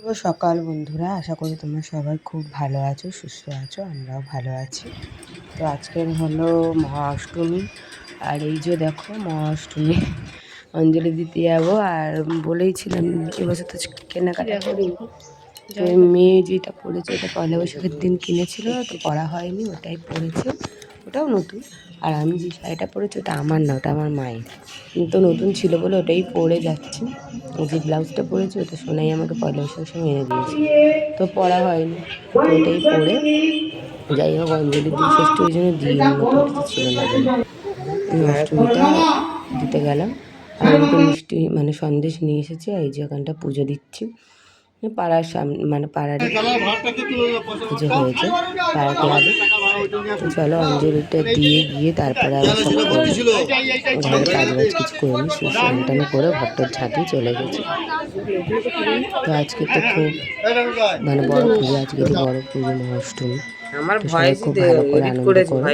শুভ সকাল বন্ধুরা, আশা করি তোমরা সবাই খুব ভালো আছো, সুস্থ আছো। আমরাও ভালো আছি। তো আজকের হলো মহা অষ্টমী, আর এই যে দেখো মহা অষ্টমী অঞ্জলি দিতে যাবো। আর বলেইছিলাম এবছর তো কেনাকাটা করিনি। তো মেয়ে যেটা পড়েছে ওটা পয়লা বৈশাখের দিন কিনেছিল, তো পরা হয়নি, ওটাই পরেছে, ওটাও নতুন। আর আমি যে শাড়িটা পরেছি ওটা আমার না, ওটা আমার মায়ের, কিন্তু নতুন ছিল বলে ওটাই পরে যাচ্ছি। যে ব্লাউজটা পরেছি ওটা সোনাই আমাকে পয়লা বৈশাখের সময় এনে দিয়েছে, তো পরা হয়নি, তো ওটাই পরে যাই হোক অঞ্জলি দিয়ে ষষ্ঠী ওই জন্য দিই, নতুন কিছু ছিল না বলে অষ্টমীটা দিতে গেলাম। আর ওদিকে মিষ্টি মানে সন্দেশ নিয়ে এসেছি, এই যে ওখানটা পুজো দিচ্ছি। পাড়ার সামনে মানে পাড়ারই পুজো হয়েছে পাড়া ক্লাবে। তো চলো অঞ্জলিটা দিয়ে গিয়ে তারপরে আবার সব ঘরের কাজ বাজ কিছু করে নিই, স্নান টান করে ঘরটার ঝাঁটিয়ে চলে গেছি। তো আজকে তো খুব মানে বড় পুজো, আজকেরই বড় পুজো মহা অষ্টমী, তো সবাই খুব ভালো করে আনন্দ করো।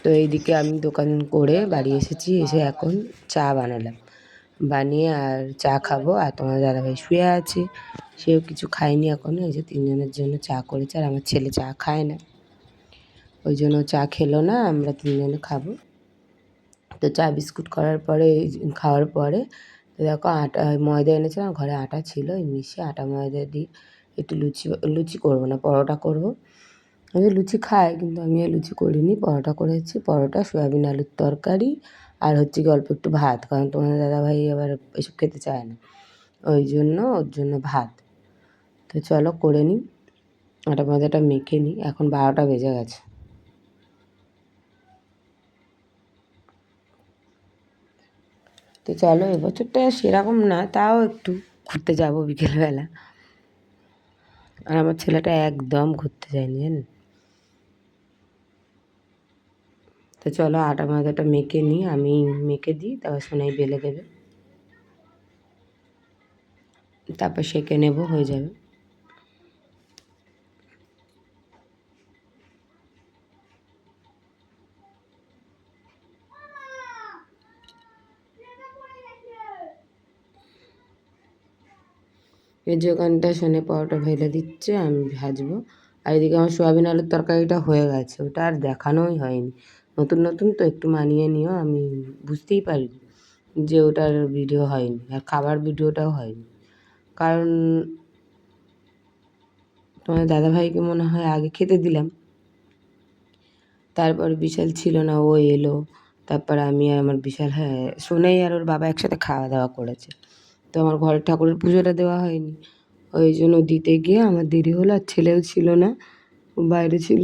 তো এইদিকে আমি দোকান করে বাড়ি এসেছি, এসে এখন চা বানালাম, বানিয়ে আর চা খাবো। আর তোমার দাদাভাই শুয়ে আছে, সেও কিছু খায়নি এখনো। এই যে তিনজনের জন্য চা করেছে, আর আমার ছেলে চা খায় না, ওই জন্য চা খেলো না, আমরা তিনজনে খাবো। তো চা বিস্কুট করার পরে খাওয়ার পরে তো দেখো আটা ময়দা এনেছিলাম, ঘরে আটা ছিল, এই মিশিয়ে আটা ময়দা দিয়ে একটু লুচি করবো না পরোটা করবো। আমি লুচি খাই, কিন্তু আমি লুচি করিনি, পরোটা করেছি। পরোটা, সয়াবিন আলুর তরকারি, আর হচ্ছে কি অল্প একটু ভাত, কারণ তোমার দাদাভাই আবার এসব খেতে চায় না, ওই জন্য ওর জন্য ভাত। তো চলো করে নিই, আটা ময়দাটা মেখে নিই। এখন 12টা বেজে গেছে। তো চলো, এবছরটা সেরকম না, তাও একটু ঘুরতে যাবো বিকেলবেলা। আর আমার ছেলেটা একদম ঘুরতে যায়নি জানেন। তো চলো আটা ময়দাটা মেখে নিই, আমি মেখে দিই, তারপর সোনাই বেলে দেবে, তারপর সেঁকে নেবো, হয়ে যাবে। এই যে ওখানটা সোনে পরোটা ভেজে দিচ্ছে, আমি ভাজবো। আর এদিকে আমার সোয়াবিন আলুর তরকারিটা হয়ে গেছে, ওটা আর দেখানোই হয়নি। নতুন নতুন তো একটু মানিয়ে নিও, আমি বুঝতেই পারিনি যে ওটার ভিডিও হয়নি, আর খাবার ভিডিওটাও হয়নি, কারণ তোমার দাদাভাইকে মনে হয় আগে খেতে দিলাম, তারপর বিশাল ছিল না, ও এলো, তারপর আমি আর আমার বিশাল, হ্যাঁ সোনাই আর ওর বাবা একসাথে খাওয়া দাওয়া করেছে। তো আমার ঘরের ঠাকুরের পুজোটা দেওয়া হয়নি, ওই জন্য দিতে গিয়ে আমার দেরি হলো। আর ছেলেও ছিল না, ও বাইরে ছিল।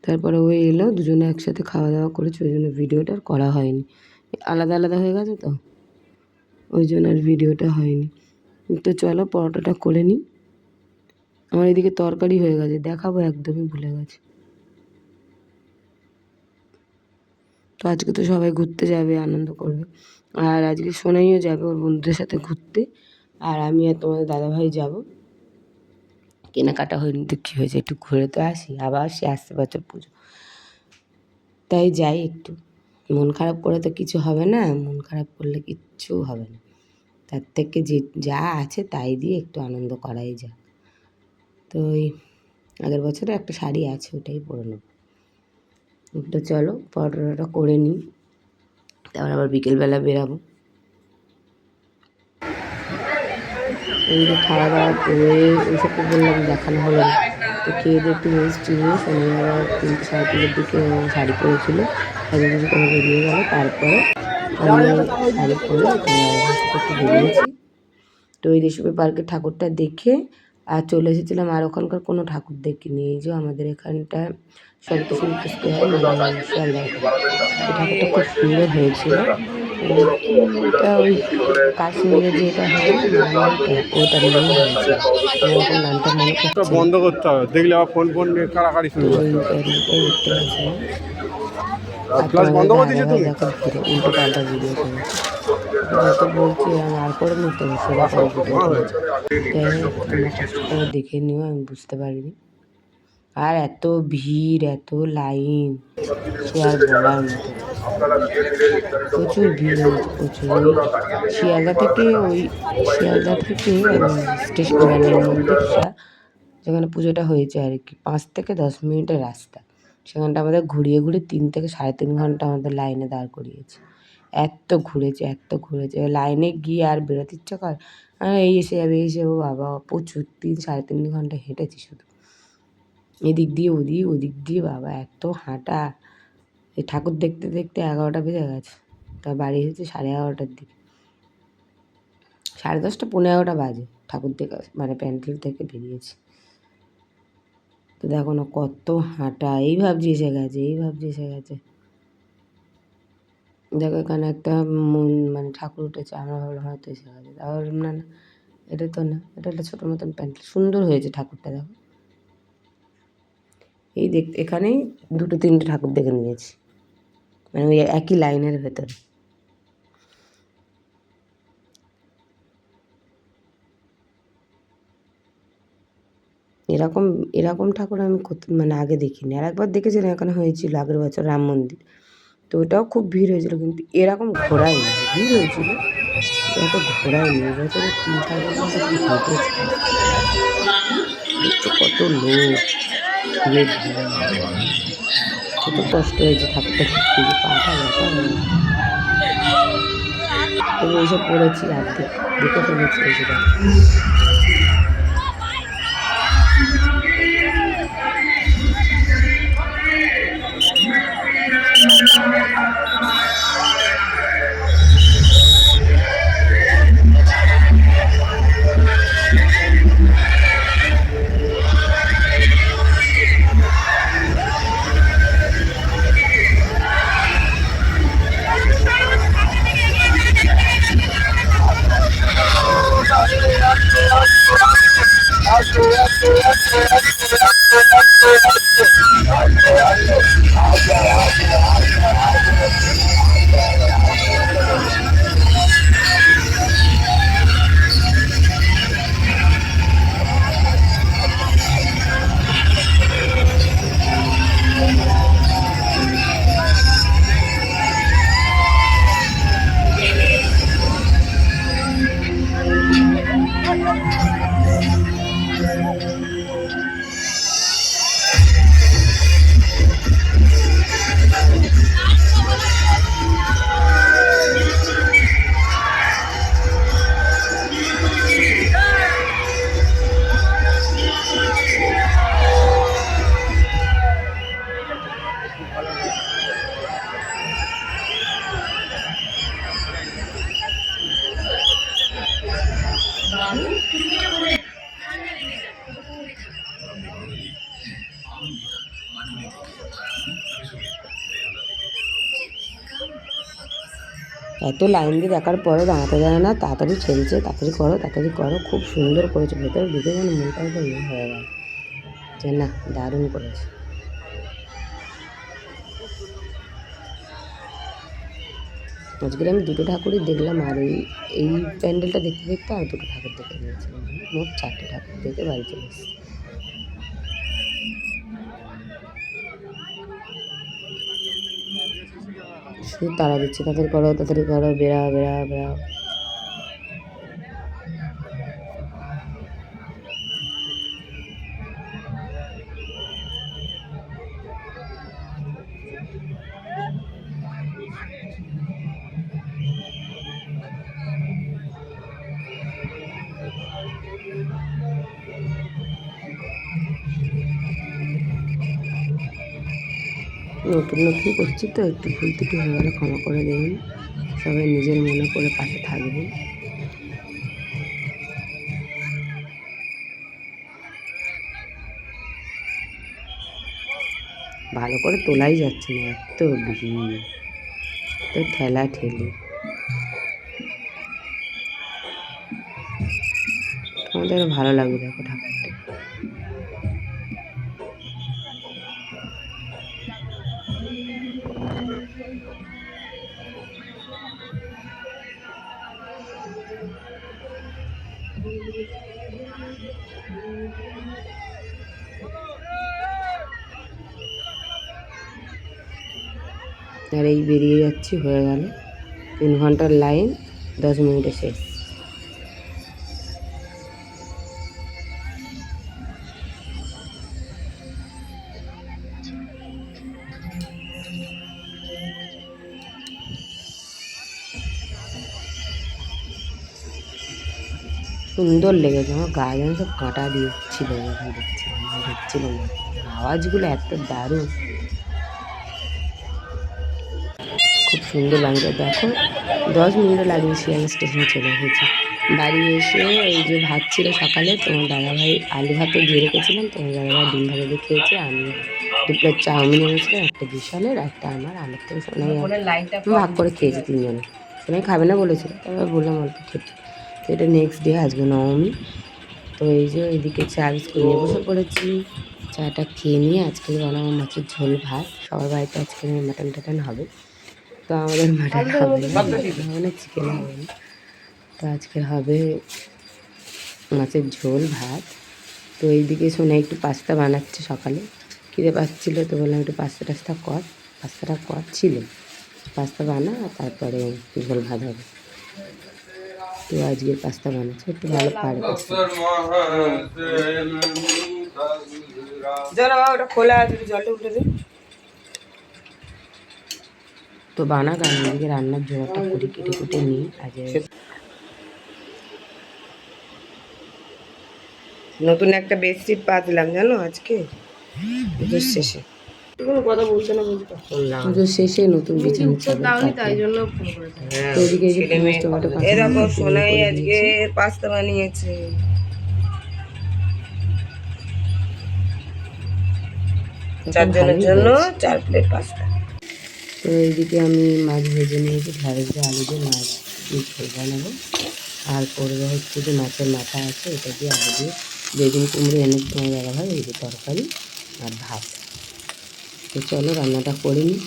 তারপরে ও এলো, দুজনে একসাথে খাওয়া দাওয়া করেছে, ওই জন্য ভিডিওটা আর করা হয়নি, আলাদা আলাদা হয়ে গেছে তো, ওই জন্য আর ভিডিওটা হয়নি। তো চলো পরোটাটা করে নিই। আমার এদিকে তরকারি হয়ে গেছে, দেখাবো, একদমই ভুলে গেছি। তো আজকে তো সবাই ঘুরতে যাবে, আনন্দ করবে, আর আজকে সোনাইও যাবে ওর বন্ধুদের সাথে ঘুরতে, আর আমি আর তোমাদের দাদাভাই যাব। কেনাকাটা হয়নি তো কী হয়েছে, একটু ঘুরে তো আসি, আবার সে আসতে বছর পুজো, তাই যাই একটু। মন খারাপ করে তো কিছু হবে না, মন খারাপ করলে কিচ্ছু হবে না, তার থেকে যে যা আছে তাই দিয়ে একটু আনন্দ করাই যায়। তো ওই আগের বছরে একটা শাড়ি আছে, ওটাই পরে নেব। তো চলো পরোটা করে নিই, তারপর আবার বিকেলবেলা বেরাবো। এদিকে খাওয়া দাওয়া করে ওইসব তো বললাম, দেখানো হলো না। তো খেয়ে দিয়ে একটু রেস্ট নিয়ে সোনাই আবার 3:30 দিকে ও শাড়ি পরেছিল, সাজু গুজু করে বেরিয়ে গেল। তারপরে আমি শাড়ি পরে তোমার দাদাভাইয়ের সাথে একটু বেরিয়েছি। তো ওই রেশমি পার্কের ঠাকুরটা দেখে আর চলে এসেছিলাম, আর ওখানকার কোনো ঠাকুর দেখিনি। এই যে আমাদের এখানটা সন্তোষী স্কোয়ার মানে শিয়ালদাটা, এই ঠাকুরটা খুব সুন্দর হয়েছিল। কি এটা ওই কাশ্মীরে যেটা হয় মারমালটা, ওটা নিয়েই হয়েছিল, আমার এখন নামটা মনে পড়ছে না। বন্ধ করতে হবে, দেখলে আবার ফোন ফোন নিয়ে কাড়াকাড়ি তো শুরু করতে হবে। ওইটাই দেখতে গেছিলাম। আর ক্লাস তোমাদের বন্ধ করে দিয়েছো দাদাভাই তুমি? দেখো ঘিরে উল্টো পাল্টা ভিডিও করেছে, যত বলছি আমি আর করে নিতে, সেরকম ভিডিও করেছে। যাই হোক তোমরা কষ্ট করে দেখে নিও, আমি বুঝতে পারিনি। আর এত ভিড়, এত লাইন, সে আর বলার মতো। প্রচুর ভিড় হয়েছে, প্রচুর। ওই শিয়ালদা থেকে শিয়ালদা থেকে স্টেশন মানে মন্দিরটা যেখানে পুজোটা হয়েছে আর কি, 5 থেকে 10 মিনিটের রাস্তা। সেখানটা আমাদের ঘুরিয়ে ঘুরিয়ে 3 থেকে 3.5 ঘন্টা আমাদের লাইনে দাঁড় করিয়েছে। এত ঘুরেছে, এত ঘুরেছে, লাইনে গিয়ে আর বেরোতে ইচ্ছা কর, এই এসে যাবে, এই এসে যাবো, বাবা প্রচুর 3-3.5 ঘন্টা হেঁটেছি শুধু, এদিক দিয়ে ওদিক, ওদিক দিয়ে, বাবা এত হাঁটা। এই ঠাকুর দেখতে দেখতে 11টা বেজে গেছে, তা বাড়ি এসেছি 11:30টার দিকে, 10:30, 11:45 বাজে ঠাকুর দেখে মানে প্যান্ডেল থেকে বেরিয়েছি। তো দেখো না কত হাঁটা, এই ভাবছি এসে গেছে, এই ভাবছি এসে গেছে। দেখো এখানে একটা মানে ঠাকুর উঠেছে, আমরা ভাবলাম হয়তো এসে গেছে, তারপর না না, এটা তো না, এটা একটা ছোটো মতন প্যান্ডেল, সুন্দর হয়েছে ঠাকুরটা। দেখো এই এখানেই 2-3টে ঠাকুর দেখে নিয়েছি, মানে ওই একই লাইনের ভেতরে। এরকম এরকম ঠাকুর আমি মানে আগে দেখিনি। আর একবার দেখেছিলাম, এখানে হয়েছিল আগের বছর রাম মন্দির, তো ওটাও খুব ভিড় হয়েছিল, কিন্তু এরকম ঘোরায়নি, ভিড় হয়েছিল এত ঘোরায়নি। এবছরে 3-4 ঘন্টা কি হেঁটেছে, দেখছো কত লোক, ভিড়ের ভিড়, কত কষ্ট হয়েছে ঠাকুরটা দেখতে গিয়ে, পাটা ব্যথা হয়ে গেছে। তবু এইসব পড়েছি আর দেখে ফেলেছি এসে। দেখো এত লাইন দিয়ে দেখার পরেও দাঁড়াতে যায় না, তাড়াতাড়ি ঠেলছে, তাড়াতাড়ি করো, তাড়াতাড়ি করো, খুব সুন্দর করেছে। ভেতরে ঢুকে যেন মনটা একদম ইয়ে হয়ে গেল, যে না দারুণ করেছে। আজকের আমি 2টো ঠাকুরই দেখলাম, আর এই প্যান্ডেলটা দেখতে দেখতে আর 2টো ঠাকুর দেখে নিয়েছিলাম, মোট 4টে ঠাকুর দেখে বাড়ি চলে এসেছি। শুধু তারা দিচ্ছে, তাড়াতাড়ি করো, তাড়াতাড়ি করো, বেড়াও, বেড়াও, বেড়াও। নতুন নতুন করছি তো, একটু ভুল ত্রুটি হয়ে গেলে ক্ষমা করে দেবেন, সবাই নিজের মনে করে পাশে থাকবেন। ভালো করে তোলাই যাচ্ছে না, এত ভিড়, তো ঠেলা ঠেলি। আমাদের ভালো লাগবে দেখো ঠাকুরটা। আর এই বেরিয়ে যাচ্ছি, হয়ে গেল 3 ঘন্টার লাইন, 10 মিনিটে শেষ। সুন্দর লেগেছে, আমার গা যেন সব কাঁটা দিচ্ছিল যখন দেখছিলাম না। আওয়াজগুলো এত দারুণ, খুব সুন্দর লাগছে। দেখো 10 মিনিটও লাগবে, শিয়ালদা স্টেশনে চলে এসেছি। বাড়ি এসে এই যে ভাত ছিল সকালে, তোমার দাদাভাই আলু ভাতে দিয়ে রেখেছিলাম, তোমার দাদাভাই ডিম ভাজা দিয়ে খেয়েছে। আমি 2 প্লেট চাউমিন এনেছিলাম, একটা বিশালের, একটা আমার থেকে সোনাই ভাগ করে খেয়েছি 3 জনে। সোনাই খাবে না বলেছিল, তারপর বললাম অল্প খেতে। তো এটা নেক্সট ডে, আজকে নবমী। তো এই যে এদিকে চা বিস্কুট নিয়ে বসে পড়েছি। চাটা খেয়ে নিয়ে আজকে বানাবো মাছের ঝোল ভাত। সবার বাড়িতে আজকে মাটন টাটন হবে, তো আমাদের মাটন হবে না, হবে না, চিকেন হবে না। তো আজকে হবে মাছের ঝোল ভাত। তো এইদিকে শোনা একটু পাস্তা বানাচ্ছে, সকালে খিদে পাচ্ছিলো, তো বললাম একটু পাস্তাটা কর ছিল, পাস্তা বানা, আর তারপরে ঝোল ভাত হবে। তো আজকে পাস্তা বানাচ্ছে, একটু ভালো পারে ওটা খোলা আছে, জলটা উঠে দিই। তো বানাক, আমি এদিকে রান্নার জোগাড়টা করি, কেটে কুটে নিই। আজ নতুন একটা বেডশিট পাতলাম জানো আজকে, পুজোর শেষে। কোনো কথা বলছে না, বলতে পুজোর শেষে নতুন বিছানা চাদর, তাই জন্য তো এদিকে এই যে পেঁয়াজ টমেটো কাঁচা সোনাই আজকে পাস্তা বানিয়েছে। চারজনের জন্য 4 প্লেট পাস্তা। তো এইদিকে আমি মাছ ভেজে নিয়েছি, ঢ্যাঁড়স দিয়ে আলু দিয়ে মাছ দিয়ে ঝোল বানাবো। আর করবো হচ্ছে যে মাছের মাথা আছে, এটা দিয়ে আলু দিয়ে বেগুন কুমড়ো এনে তোমার দাদাভাই, এই যে তরকারি আর ভাত। তো চলো রান্নাটা করে নিই।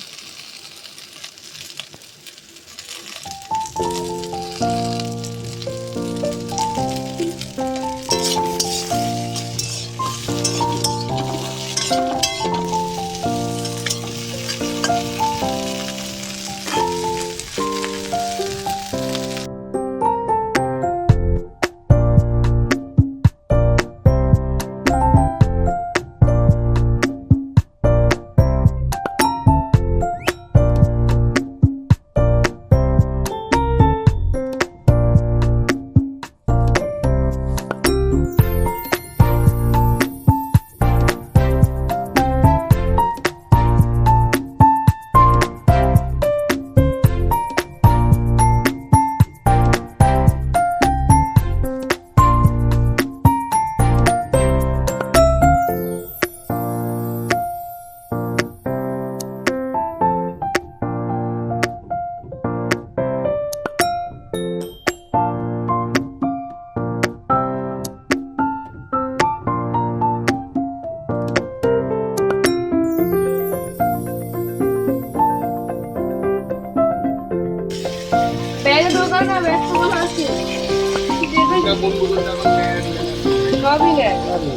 সবই নেয়, সবই।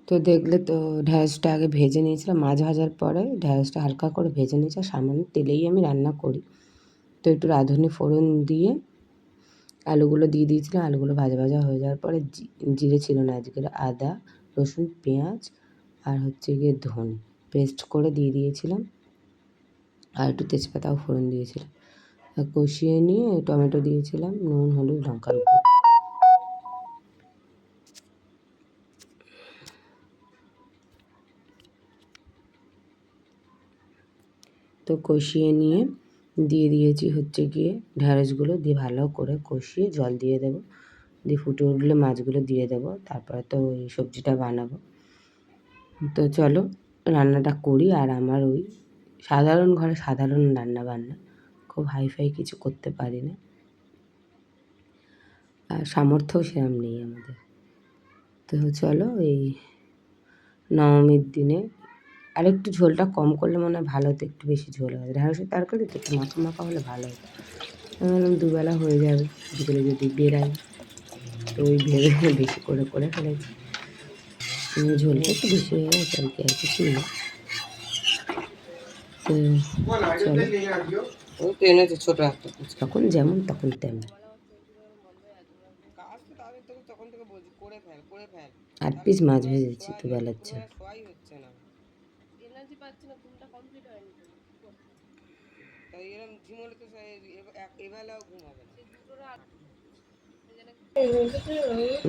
তো দেখলে তো ঢ্যাঁড়সটা আগে ভেজে নিয়েছিলাম, মাছ ভাজার পরে ঢ্যাঁড়সটা হালকা করে ভেজে নিয়েছি, সামান্য তেলেই আমি রান্না করি। তো একটু রাঁধুনি ফোড়ন দিয়ে আলুগুলো দিয়ে দিয়েছিলাম, আলুগুলো ভাজা ভাজা হয়ে যাওয়ার পরে জিরে ছিল না আজকে, আদা রসুন পেঁয়াজ আর হচ্ছে গিয়ে ধনে পেস্ট করে দিয়ে দিয়েছিলাম, আর একটু তেজপাতাও ফোড়ন দিয়েছিলাম। কষিয়ে নিয়ে টমেটো দিয়েছিলাম, নুন হলুদ লঙ্কার গুঁড়ো। তো কষিয়ে নিয়ে দিয়ে দিয়েছি হচ্ছে গিয়ে ঢ্যাঁড়সগুলো, দিয়ে ভালো করে কষিয়ে জল দিয়ে দেবো, দিয়ে ফুটে উঠলে মাছগুলো দিয়ে দেবো, তারপরে তো ওই সবজিটা বানাবো। তো চলো রান্নাটা করি। আর আমার ওই সাধারণ ঘরে সাধারণ রান্না বান্না, খুব হাইফাই কিছু করতে পারি না, আর সামর্থ্যও সেরকম নেই আমাদের। তো চলো, এই নবমীর দিনে আরেকটু ঝোলটা কম করলে মনে হয় ভালো হতো, একটু বেশি ঝোল হয়। ঢ্যাঁড়সের তরকারি তো একটু মাখা মাখা হলে ভালো হতো। আমি ভাবলাম দুবেলা হয়ে যাবে, বিকেলে যদি বেরাই, তো ওই ভেবে বেশি করে করে ফেলেছি। ঝোলটা একটু বেশি হয়ে গেছে আর কি, আর কিছুই না। তো চলো, এনেছে ছোটো একটা পিস, তখন যেমন তখন তেমন। আট পিস মাছ ভেজেছি দুবেলার জন্য।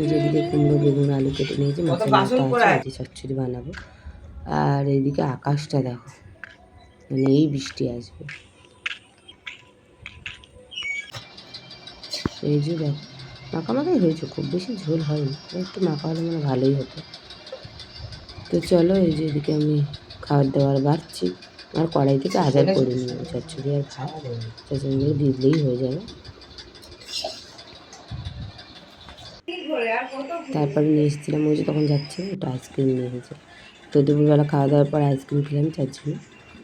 যেদিকে কুমড়ো বেগুন আলু কেটে নিয়েছি, মাছের মাথা আছে, আজকে চচ্চড়ি বানাবো। আর এইদিকে আকাশটা দেখো, মানে এই বৃষ্টি আসবে। এই যে দেখো, মাখামাখাই হয়েছে, খুব বেশি ঝোল হয়নি, একটু মাখা হলে মানে ভালোই হতো। তো চলো, এই যে এদিকে আমি খাবার দাবার বাড়ছি। আর কড়াই থেকে আজার করে নিই, চচ্চড়ি আর ভাত চচ্চড়ি দিয়ে দিলেই হয়ে যাবে। তারপরে নিয়ে এসেছিলাম, ওই যে তখন যাচ্ছে ওটা আইসক্রিম নিয়ে এসেছে। তো দুপুরবেলা খাওয়া দাওয়ার পর আইসক্রিম খেলাম 4 জনে।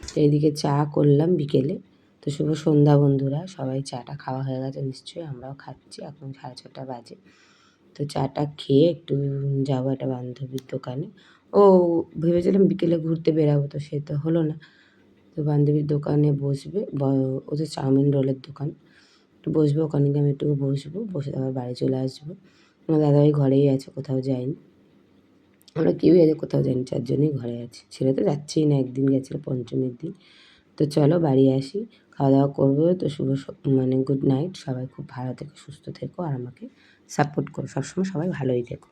তো এইদিকে চা করলাম বিকেলে। তো শুভ সন্ধ্যা বন্ধুরা, সবাই চাটা খাওয়া হয়ে গেছে নিশ্চয়ই, আমরাও খাচ্ছি, এখন 6:30 বাজে। তো চাটা খেয়ে একটু যাবো একটা বান্ধবীর দোকানে। ও ভেবেছিলাম বিকেলে ঘুরতে বেরাবো, তো সে তো হলো না। তো বান্ধবীর দোকানে বসবে, ওদের চাউমিন রোলের দোকান, তো বসবো ওখানে গিয়ে, আমি একটু বসবো, বসে আবার বাড়ি চলে আসবো। আমার দাদাভাই ঘরেই আছে, কোথাও যায়নি। আমরা কেউই আজ কোথাও যাইনি, 4 জনেই ঘরে আছি। ছেলে তো যাচ্ছেই না, একদিন গেছিলো পঞ্চমীর দিন। তো চলো বাড়ি আসি, খাওয়া দাওয়া করবো। তো মানে গুড নাইট, সবাই খুব ভালো থেকো, সুস্থ থেকো, আর আমাকে সাপোর্ট করো সবসময়, সবাই ভালোই থেকো।